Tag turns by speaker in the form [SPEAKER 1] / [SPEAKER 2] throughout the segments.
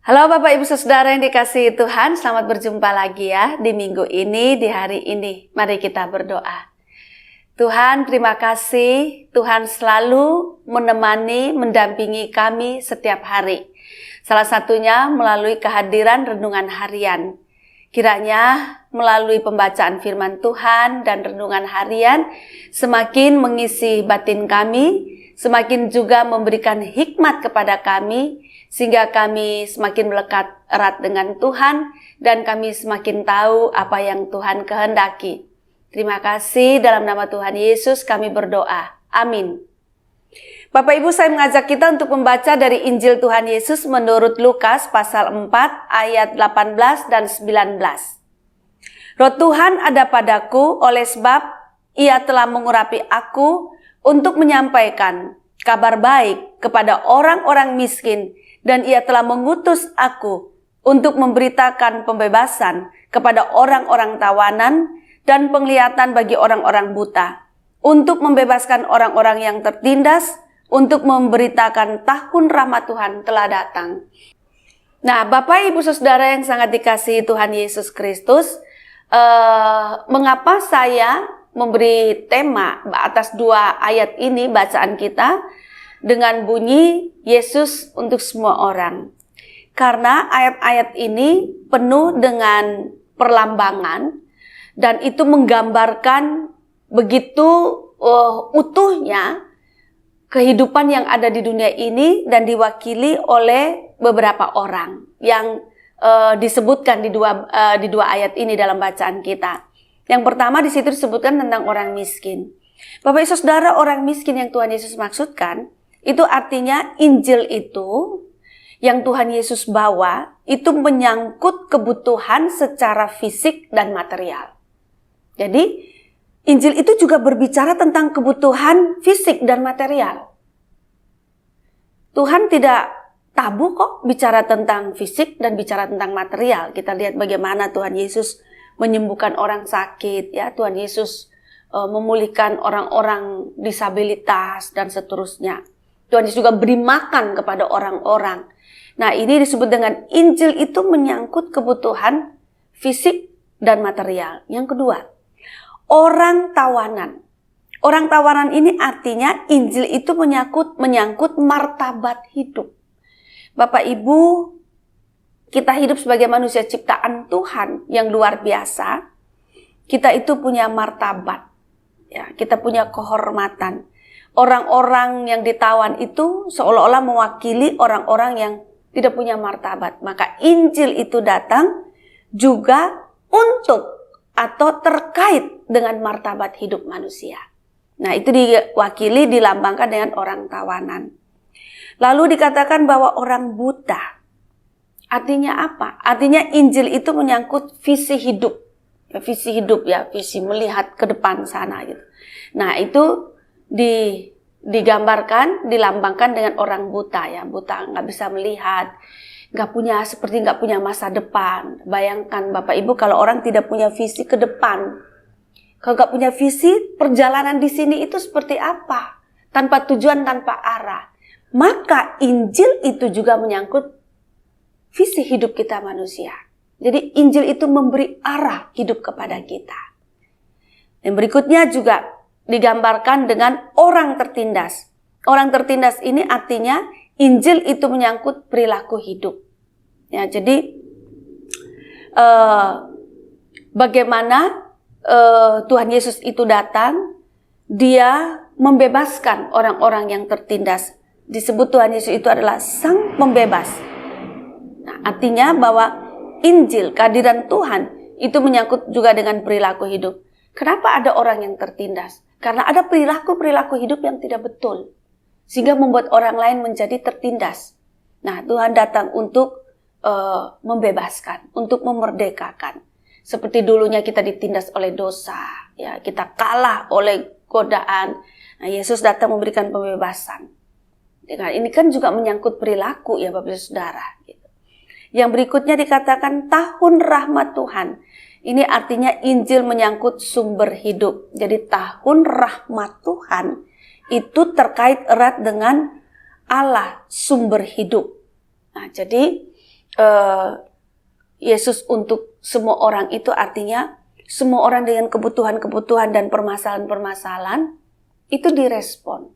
[SPEAKER 1] Halo Bapak Ibu Saudara yang dikasihi Tuhan, selamat berjumpa lagi ya di minggu ini, di hari ini. Mari kita berdoa. Tuhan, terima kasih. Tuhan selalu menemani, mendampingi kami setiap hari. Salah satunya melalui kehadiran renungan harian. Kiranya melalui pembacaan firman Tuhan dan renungan harian semakin mengisi batin kami, semakin juga memberikan hikmat kepada kami, sehingga kami semakin melekat erat dengan Tuhan dan kami semakin tahu apa yang Tuhan kehendaki. Terima kasih, dalam nama Tuhan Yesus kami berdoa. Amin. Bapak Ibu, saya mengajak kita untuk membaca dari Injil Tuhan Yesus menurut Lukas pasal 4 ayat 18 dan 19. Roh Tuhan ada padaku oleh sebab Ia telah mengurapi aku untuk menyampaikan kabar baik kepada orang-orang miskin, dan Ia telah mengutus aku untuk memberitakan pembebasan kepada orang-orang tawanan dan penglihatan bagi orang-orang buta, untuk membebaskan orang-orang yang tertindas, untuk memberitakan tahun rahmat Tuhan telah datang. Nah, Bapak Ibu Saudara yang sangat dikasihi Tuhan Yesus Kristus, mengapa saya memberi tema atas dua ayat ini bacaan kita dengan bunyi Yesus untuk semua orang? Karena ayat-ayat ini penuh dengan perlambangan dan itu menggambarkan begitu utuhnya kehidupan yang ada di dunia ini dan diwakili oleh beberapa orang yang disebutkan di dua ayat ini dalam bacaan kita. Yang pertama di situ disebutkan tentang orang miskin. Bapak Ibu Saudara, orang miskin yang Tuhan Yesus maksudkan itu artinya Injil itu yang Tuhan Yesus bawa itu menyangkut kebutuhan secara fisik dan material. Jadi Injil itu juga berbicara tentang kebutuhan fisik dan material. Tuhan tidak tabu kok bicara tentang fisik dan bicara tentang material. Kita lihat bagaimana Tuhan Yesus menyembuhkan orang sakit, ya, Tuhan Yesus memulihkan orang-orang disabilitas dan seterusnya. Tuhan Yesus juga beri makan kepada orang-orang. Nah, ini disebut dengan Injil itu menyangkut kebutuhan fisik dan material. Yang kedua, orang tawanan. Orang tawanan ini artinya Injil itu menyangkut martabat hidup. Bapak Ibu, kita hidup sebagai manusia ciptaan Tuhan yang luar biasa. Kita itu punya martabat, ya, kita punya kehormatan. Orang-orang yang ditawan itu seolah-olah mewakili orang-orang yang tidak punya martabat. Maka Injil itu datang juga untuk atau terkait dengan martabat hidup manusia. Nah, itu diwakili, dilambangkan dengan orang tawanan. Lalu dikatakan bahwa orang buta. Artinya apa? Artinya Injil itu menyangkut visi hidup. Ya, visi hidup, ya, visi melihat ke depan sana gitu. Nah, itu digambarkan, dilambangkan dengan orang buta, ya, buta nggak bisa melihat, seperti nggak punya masa depan. Bayangkan Bapak Ibu kalau orang tidak punya visi ke depan, kalau nggak punya visi, perjalanan di sini itu seperti apa? Tanpa tujuan, tanpa arah. Maka Injil itu juga menyangkut visi hidup kita manusia. Jadi Injil itu memberi arah hidup kepada kita. Dan berikutnya juga digambarkan dengan orang tertindas. Orang tertindas ini artinya Injil itu menyangkut perilaku hidup. Ya, jadi bagaimana Tuhan Yesus itu datang, Dia membebaskan orang-orang yang tertindas. Disebut Tuhan Yesus itu adalah Sang Pembebas. Nah, artinya bahwa Injil, kehadiran Tuhan itu menyangkut juga dengan perilaku hidup. Kenapa ada orang yang tertindas? Karena ada perilaku-perilaku hidup yang tidak betul, sehingga membuat orang lain menjadi tertindas. Nah, Tuhan datang untuk membebaskan, untuk memerdekakan. Seperti dulunya kita ditindas oleh dosa, ya, kita kalah oleh godaan. Nah, Yesus datang memberikan pembebasan. Dengan ini kan juga menyangkut perilaku, ya Bapak Saudara. Gitu. Yang berikutnya dikatakan tahun rahmat Tuhan. Ini artinya Injil menyangkut sumber hidup. Jadi tahun rahmat Tuhan itu terkait erat dengan Allah, sumber hidup. Nah, jadi Yesus untuk semua orang itu artinya semua orang dengan kebutuhan-kebutuhan dan permasalahan-permasalahan itu direspon.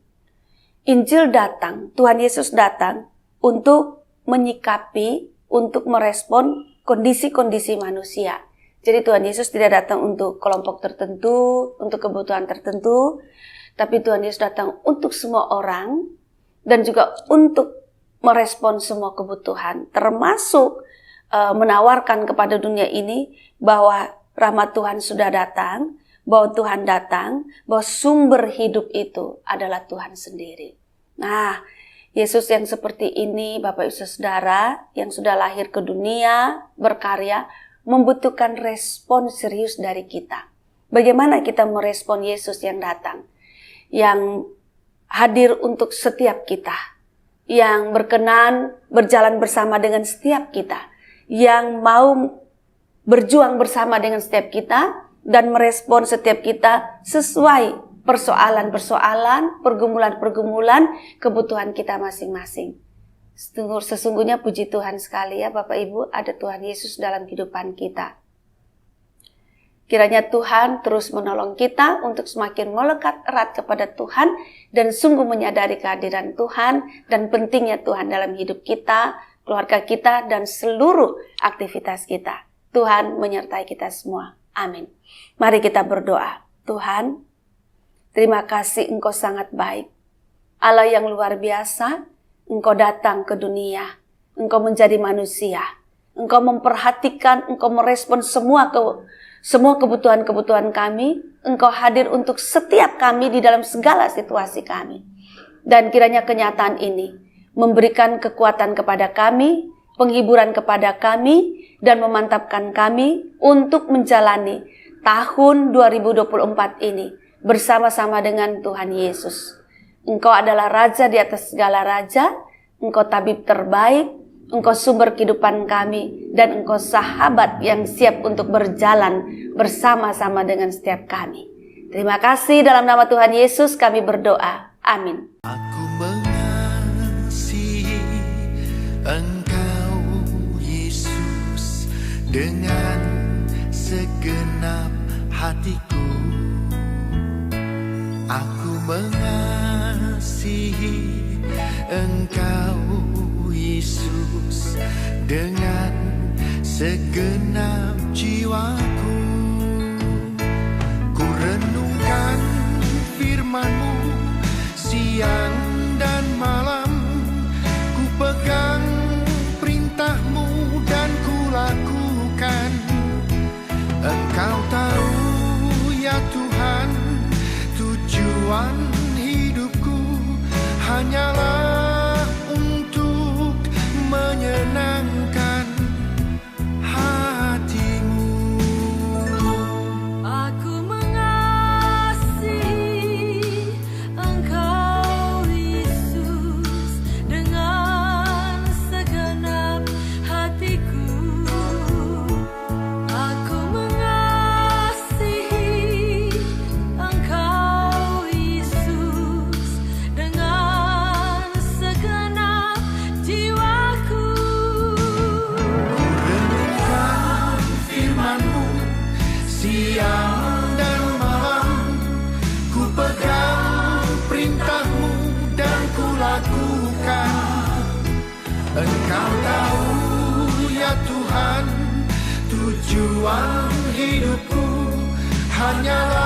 [SPEAKER 1] Injil datang, Tuhan Yesus datang untuk menyikapi, untuk merespon kondisi-kondisi manusia. Jadi Tuhan Yesus tidak datang untuk kelompok tertentu, untuk kebutuhan tertentu, tapi Tuhan Yesus datang untuk semua orang dan juga untuk merespon semua kebutuhan, termasuk menawarkan kepada dunia ini bahwa rahmat Tuhan sudah datang, bahwa Tuhan datang, bahwa sumber hidup itu adalah Tuhan sendiri. Nah, Yesus yang seperti ini, Bapak Ibu Saudara, yang sudah lahir ke dunia, berkarya, membutuhkan respon serius dari kita. Bagaimana kita merespon Yesus yang datang, yang hadir untuk setiap kita, yang berkenan berjalan bersama dengan setiap kita, yang mau berjuang bersama dengan setiap kita dan merespon setiap kita sesuai persoalan-persoalan, pergumulan-pergumulan kebutuhan kita masing-masing. Sesungguhnya puji Tuhan sekali ya Bapak Ibu, ada Tuhan Yesus dalam kehidupan kita. Kiranya Tuhan terus menolong kita untuk semakin melekat erat kepada Tuhan dan sungguh menyadari kehadiran Tuhan dan pentingnya Tuhan dalam hidup kita, keluarga kita, dan seluruh aktivitas kita. Tuhan menyertai kita semua. Amin. Mari kita berdoa. Tuhan, terima kasih Engkau sangat baik. Allah yang luar biasa, Engkau datang ke dunia. Engkau menjadi manusia. Engkau memperhatikan, Engkau merespon semua kebutuhan-kebutuhan kami. Engkau hadir untuk setiap kami di dalam segala situasi kami. Dan kiranya kenyataan ini memberikan kekuatan kepada kami, penghiburan kepada kami, dan memantapkan kami untuk menjalani tahun 2024 ini bersama-sama dengan Tuhan Yesus. Engkau adalah Raja di atas segala raja, Engkau tabib terbaik, Engkau sumber kehidupan kami, dan Engkau sahabat yang siap untuk berjalan bersama-sama dengan setiap kami. Terima kasih, dalam nama Tuhan Yesus kami berdoa. Amin.
[SPEAKER 2] Aku mengasihi Engkau Yesus dengan segenap hatiku. Aku mengasihi Engkau Yesus dengan segenap jiwaku. Ku renungkan firman-Mu siang dan malam, ku pegang perintah-Mu dan ku lakukan. Engkau tahu ya Tuhan, tujuan hidupku hanyalah untuk menyenangkan hati-Mu.
[SPEAKER 3] Aku mengasihi Engkau Yesus dengan segenap hatiku. Aku mengasihi Engkau Yesus dengan segenap jiwaku.
[SPEAKER 2] Renungkan firman-Mu siang dan malam, ku pegang perintah-Mu dan ku lakukan. Engkau tahu ya Tuhan, tujuan hidupku hanyalah